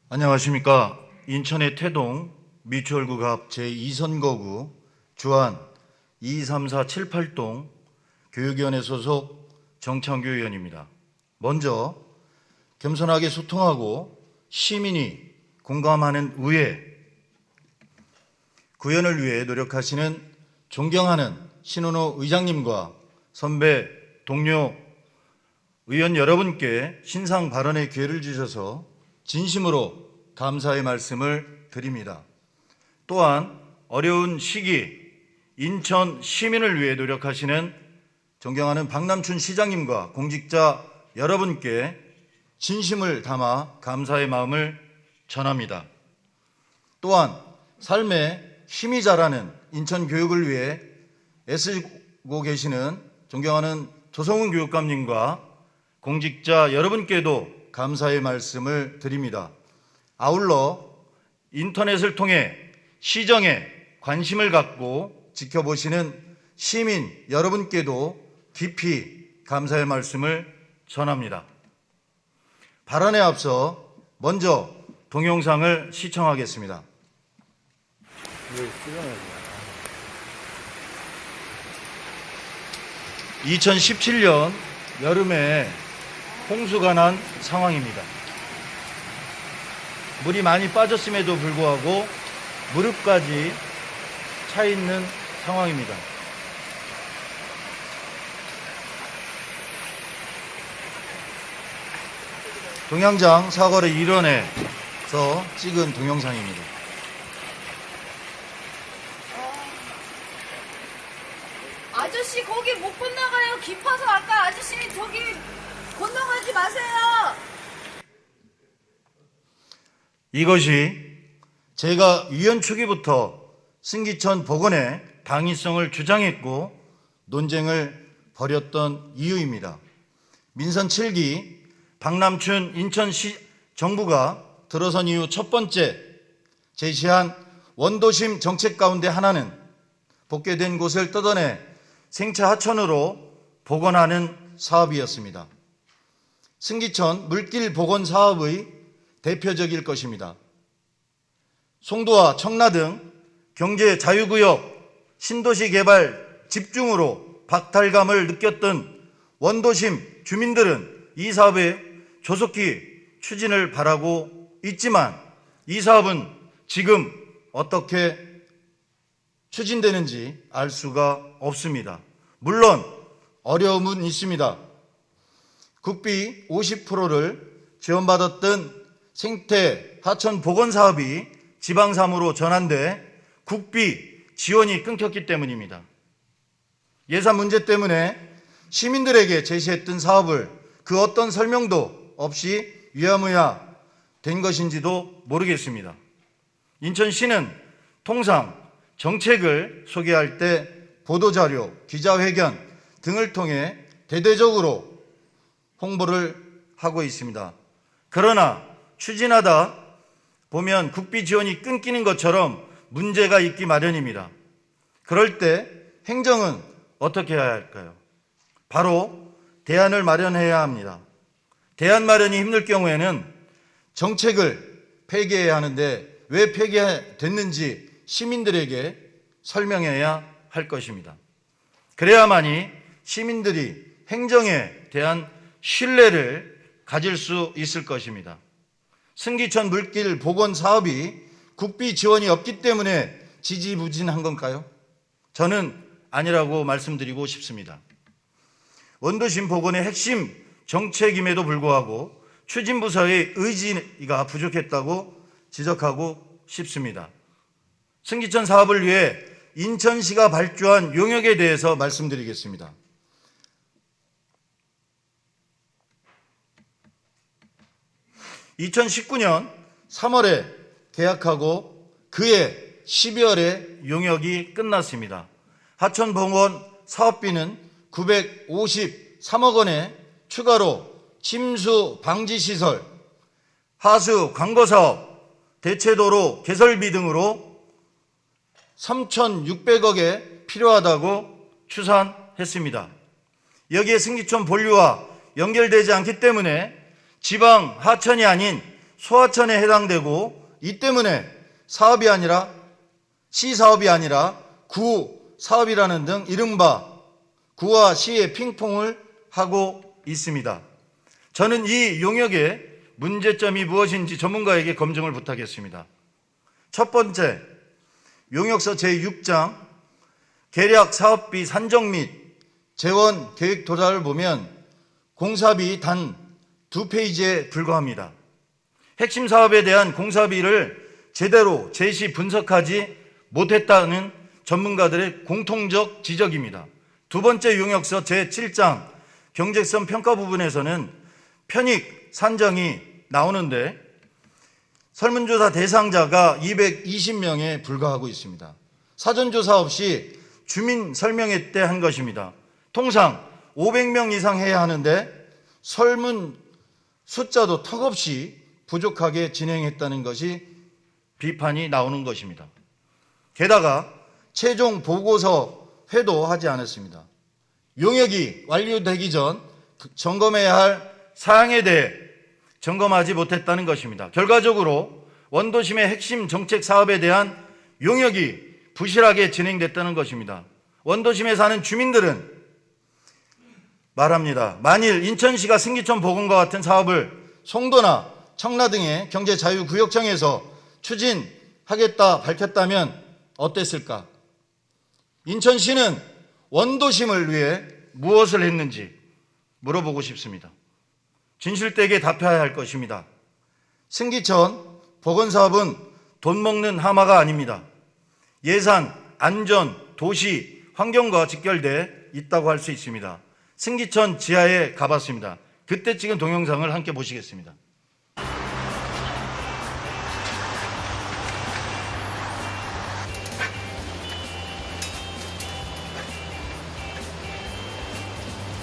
안녕하십니까. 인천의 태동 미추홀구 갑 제2선거구 주안 23478동 교육위원회 소속 정창규 의원입니다. 먼저 겸손하게 소통하고 시민이 공감하는 우애, 구현을 위해 노력하시는 존경하는 신은호 의장님과 선배 동료 의원 여러분께 신상 발언의 기회를 주셔서 진심으로 감사의 말씀을 드립니다. 또한 어려운 시기 인천 시민을 위해 노력하시는 존경하는 박남춘 시장님과 공직자 여러분께 진심을 담아 감사의 마음을 전합니다. 또한 삶에 힘이 자라는 인천 교육을 위해 애쓰고 계시는 존경하는 조성훈 교육감님과 공직자 여러분께도 감사의 말씀을 드립니다. 아울러 인터넷을 통해 시정에 관심을 갖고 지켜보시는 시민 여러분께도 깊이 감사의 말씀을 전합니다. 발언에 앞서 먼저 동영상을 시청하겠습니다. 2017년 여름에 홍수가 난 상황입니다. 물이 많이 빠졌음에도 불구하고 무릎까지 차 있는 상황입니다. 동양장 사거리 일원에서 찍은 동영상입니다. 아저씨 거기 못 건너가요. 깊어서 아까 아저씨 저기 건너가지 마세요. 이것이 제가 위원 초기부터 승기천 복원의 당위성을 주장했고 논쟁을 벌였던 이유입니다. 민선 7기 박남춘 인천시 정부가 들어선 이후 첫 번째 제시한 원도심 정책 가운데 하나는 복개된 곳을 뜯어내 생체 하천으로 복원하는 사업이었습니다. 승기천 물길 복원 사업의 대표적일 것입니다. 송도와 청라 등 경제 자유구역 신도시 개발 집중으로 박탈감을 느꼈던 원도심 주민들은 이 사업의 조속히 추진을 바라고 있지만 이 사업은 지금 어떻게 추진되는지 알 수가 없습니다. 물론 어려움은 있습니다. 국비 50%를 지원받았던 생태 하천 복원 사업이 지방사무로 전환돼 국비 지원이 끊겼기 때문입니다. 예산 문제 때문에 시민들에게 제시했던 사업을 그 어떤 설명도 없이 유야무야 된 것인지도 모르겠습니다. 인천시는 통상 정책을 소개할 때 보도자료, 기자회견 등을 통해 대대적으로 홍보를 하고 있습니다. 그러나 추진하다 보면 국비 지원이 끊기는 것처럼 문제가 있기 마련입니다. 그럴 때 행정은 어떻게 해야 할까요? 바로 대안을 마련해야 합니다. 대안 마련이 힘들 경우에는 정책을 폐기해야 하는데 왜 폐기됐는지 시민들에게 설명해야 할 것입니다. 그래야만이 시민들이 행정에 대한 신뢰를 가질 수 있을 것입니다. 승기천 물길 복원 사업이 국비 지원이 없기 때문에 지지부진한 건가요? 저는 아니라고 말씀드리고 싶습니다. 원도심 복원의 핵심 정책임에도 불구하고 추진부서의 의지가 부족했다고 지적하고 싶습니다. 승기천 사업을 위해 인천시가 발주한 용역에 대해서 말씀드리겠습니다. (2019년 3월에) 계약하고 그해 12월에 용역이 끝났습니다. 하천 복원 사업비는 953억 원에 추가로 침수 방지 시설, 하수 관거 사업, 대체도로 개설비 등으로 3,600억에 필요하다고 추산했습니다. 여기에 승기천 본류와 연결되지 않기 때문에 지방 하천이 아닌 소하천에 해당되고 이 때문에 사업이 아니라 시사업이 아니라 구사업이라는 등 이른바 구와 시의 핑퐁을 하고 있습니다. 저는 이 용역의 문제점이 무엇인지 전문가에게 검증을 부탁했습니다. 첫 번째, 용역서 제6장 계략 사업비 산정 및 재원 계획 도달을 보면 공사비 단 2페이지에 불과합니다. 핵심 사업에 대한 공사비를 제대로 제시 분석하지 못했다는 전문가들의 공통적 지적입니다. 두 번째 용역서 제7장 경제성 평가 부분에서는 편익 산정이 나오는데 설문조사 대상자가 220명에 불과하고 있습니다. 사전조사 없이 주민 설명회 때 한 것입니다. 통상 500명 이상 해야 하는데 설문 숫자도 턱없이 부족하게 진행했다는 것이 비판이 나오는 것입니다. 게다가 최종 보고서 회도 하지 않았습니다. 용역이 완료되기 전 점검해야 할 사항에 대해 점검하지 못했다는 것입니다. 결과적으로 원도심의 핵심 정책 사업에 대한 용역이 부실하게 진행됐다는 것입니다. 원도심에 사는 주민들은 말합니다. 만일 인천시가 승기천 복원과 같은 사업을 송도나 청라 등의 경제자유구역청에서 추진하겠다 밝혔다면 어땠을까? 인천시는 원도심을 위해 무엇을 했는지 물어보고 싶습니다. 진실되게 답해야 할 것입니다. 승기천 복원사업은 돈 먹는 하마가 아닙니다. 예산, 안전, 도시, 환경과 직결돼 있다고 할 수 있습니다. 승기천 지하에 가봤습니다. 그때 찍은 동영상을 함께 보시겠습니다.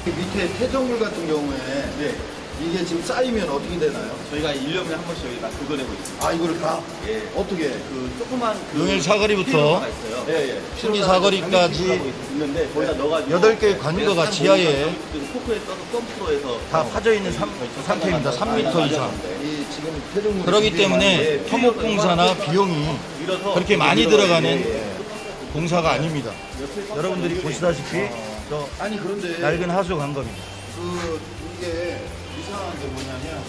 밑에 폐정물 같은 경우에 이게 지금 쌓이면 어떻게 되나요? 저희가 1년에 한 번씩 여기다 긁어내고 있습니다. 아, 이거를 다? 예. 어떻게? 그 조그만 용일 사거리부터 필터가 있어요. 예. 승기 사거리까지 있는데 거기다 넣어가지고 8개의 관거가 지하에 포크에 떠서 펌프로 해서 다 파져 있는 상태입니다. 3m 이상. 이 지금 폐정물. 그렇기 때문에 토목공사나 비용이 그렇게 많이 들어가는 공사가 아닙니다. 여러분들이 보시다시피 저 아니, 그런데. 낡은 하수 관검입니다. 이게 이상한 게 뭐냐면.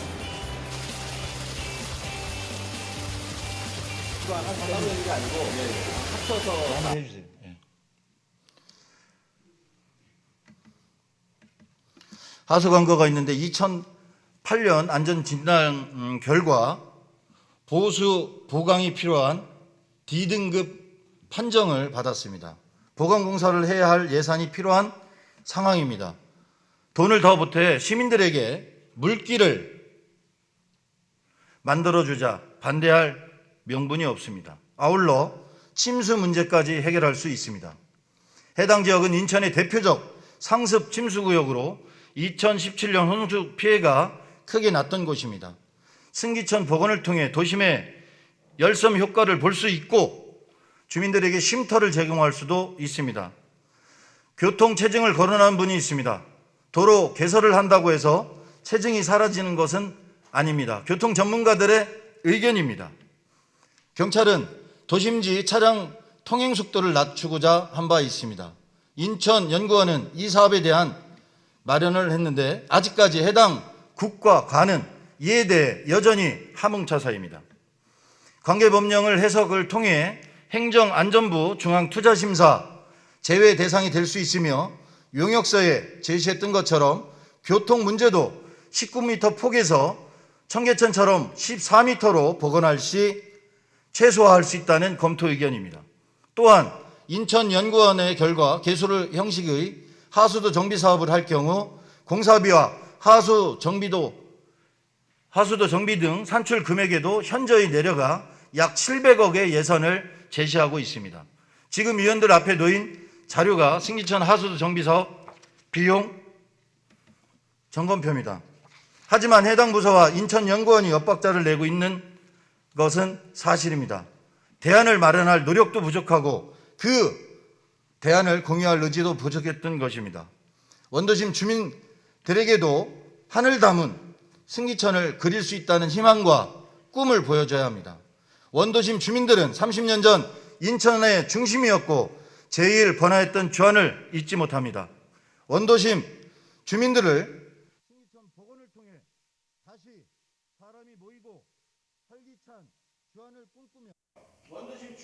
따로 있는 게 아니고 합쳐서 한번 해주세요. 예. 하수 관거가 있는데 2008년 안전 진단 결과 보수 보강이 필요한 D등급 판정을 받았습니다. 보강 공사를 해야 할 예산이 필요한 상황입니다. 돈을 더 보태 시민들에게 물길을 만들어주자 반대할 명분이 없습니다. 아울러 침수 문제까지 해결할 수 있습니다. 해당 지역은 인천의 대표적 상습 침수구역으로 2017년 홍수 피해가 크게 났던 곳입니다. 승기천 복원을 통해 도심의 열섬 효과를 볼 수 있고 주민들에게 쉼터를 제공할 수도 있습니다. 교통 체증을 거론한 분이 있습니다. 도로 개설을 한다고 해서 체증이 사라지는 것은 아닙니다. 교통 전문가들의 의견입니다. 경찰은 도심지 차량 통행 속도를 낮추고자 한 바 있습니다. 인천연구원은 이 사업에 대한 마련을 했는데 아직까지 해당 국과 관은 이에 대해 여전히 하몽차사입니다. 관계법령을 해석을 통해 행정안전부 중앙투자심사 제외 대상이 될 수 있으며 용역서에 제시했던 것처럼 교통 문제도 19m 폭에서 청계천처럼 14m로 복원할 시 최소화할 수 있다는 검토 의견입니다. 또한 인천연구원의 결과 개소를 형식의 하수도 정비 사업을 할 경우 공사비와 하수도 정비 등 산출 금액에도 현저히 내려가 약 700억의 예산을 제시하고 있습니다. 지금 위원들 앞에 놓인 자료가 승기천 하수도 정비 사업 비용 점검표입니다. 하지만 해당 부서와 인천연구원이 엇박자를 내고 있는 것은 사실입니다. 대안을 마련할 노력도 부족하고 그 대안을 공유할 의지도 부족했던 것입니다. 원도심 주민들에게도 하늘 담은 승기천을 그릴 수 있다는 희망과 꿈을 보여줘야 합니다. 원도심 주민들은 30년 전 인천의 중심이었고 제일 번화했던 주안을 잊지 못합니다. 원도심 주민들을 신기천 복원을 통해 다시 사람이 모이고 활기찬 주안을 꿈꾸며 원도심